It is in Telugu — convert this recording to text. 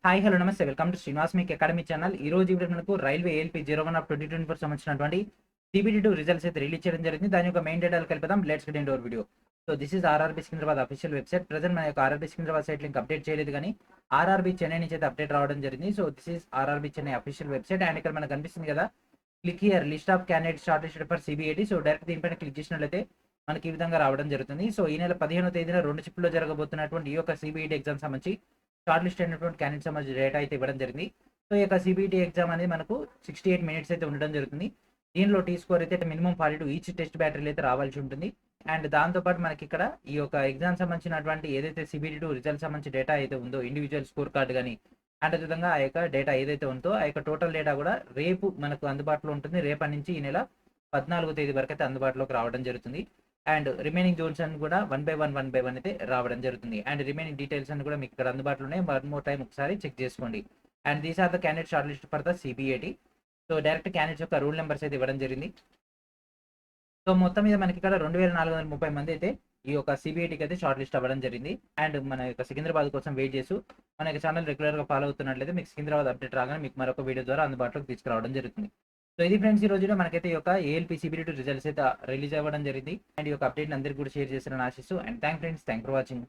హాయ్ హలో నమస్తే వెల్కమ్ టు శ్రీనివాస్ మీకు అకాడమీ ఛానల్. ఈ రోజు ఇప్పుడు మనకు రైల్వే ఏఎల్పీ 01 ఆఫ్ 2024 సంబంధించినటువంటి CBT2 రిజల్ట్స్ అయితే రిలీజ్ చేయడం జరిగింది. దాని యొక్క మెయిన్ డేటాలు కలిపిద్దాం. Let's get into our video. So this is RRB Secunderabad official website. Present మన యొక్క RRB Secunderabad site link update చేయలేదు కానీ ఆర్ఆర్బీ చెన్నై నుంచి అయితే అప్డేట్ రావడం జరిగింది. So this is RRB Chennai official website and ఇక్కడ మనకు కనిపిస్తుంది కదా, click here list of candidate shortlisted for CBAT. So direct దీనిపైన క్లిక్ చేసినట్లయితే మనకి ఈ విధంగా రావడం జరుగుతుంది. సో ఈ నెల 15వ తేదీన 2 షిఫ్ట్లో జరగబోతున్నటువంటి ఈ యొక్క CBAT ఎగ్జామ్ సంబంధించి షార్ట్ లిస్ట్ అయినటువంటి క్యాండిడేట్ సంబంధించి డేటా అయితే ఇవ్వడం జరిగింది. సో ఈ యొక్క CBT ఎగ్జామ్ అనేది మనకు 68 మినిట్స్ అయితే ఉండడం జరుగుతుంది. దీనిలో టీ స్కోర్ అయితే మినిమం 42 ఈచ్ టెస్ట్ బ్యాటరీలు అయితే రావాల్సి ఉంటుంది. అండ్ దాంతోపాటు మనకి ఇక్కడ ఈ యొక్క ఎగ్జామ్ సంబంధించినటువంటి ఏదైతే CBT2 రిజల్ట్ సంబంధించి డేటా అయితే ఉందో, ఇండివిజువల్ స్కోర్ కార్డు కానీ అండ్ విధంగా ఆ యొక్క డేటా ఏదైతే ఉందో ఆ యొక్క టోటల్ డేటా కూడా రేపు మనకు అందుబాటులో ఉంటుంది. రేపటి నుంచి ఈ నెల 14వ తేదీ వరకు అయితే అందుబాటులోకి రావడం జరుగుతుంది. అండ్ రిమైనింగ్ జోన్స్ అని కూడా వన్ బై వన్ అయితే రావడం జరుగుతుంది. అండ్ రిమైనింగ్ డీటెయిల్స్ అని కూడా మీకు ఇక్కడ అందుబాటులో ఉన్నాయి. వన్ మోర్ టైం ఒకసారి చెక్ చేసుకోండి. And these are the candidate short list for the CBAT. So direct candidates యొక్క రూల్ నెంబర్స్ అయితే ఇవ్వడం జరిగింది. సో మొత్తం మీద మనకి ఇక్కడ 2430 మంది అయితే ఈ యొక్క CBATకి అయితే షార్ట్ లిస్ట్ అవ్వడం జరిగింది. అండ్ మన యొక్క సికింద్రాబాద్ కోసం వెయిట్ చేస్తూ మన యొక్క ఛానల్ రెగ్యులర్గా ఫాలో అవుతున్నట్లయితే మీకు సికింద్రాబాద్ అప్డేట్ రాగానే మీకు మరొక వీడియో ద్వారా అందుబాటులోకి తీసుకురావడం జరుగుతుంది. సో ఇది ఫ్రెండ్స్, ఈ రోజులో మనకైతే ఈ యొక్క ALP CBT2 రిజల్ట్స్ అయితే రిలీజ్ అవ్వడం జరిగింది. అండ్ ఈ యొక్క అప్డేట్ అందరికీ కూడా షేర్ చేస్తారని ఆశిస్తూ అండ్ థ్యాంక్ ఫర్ వాచింగ్.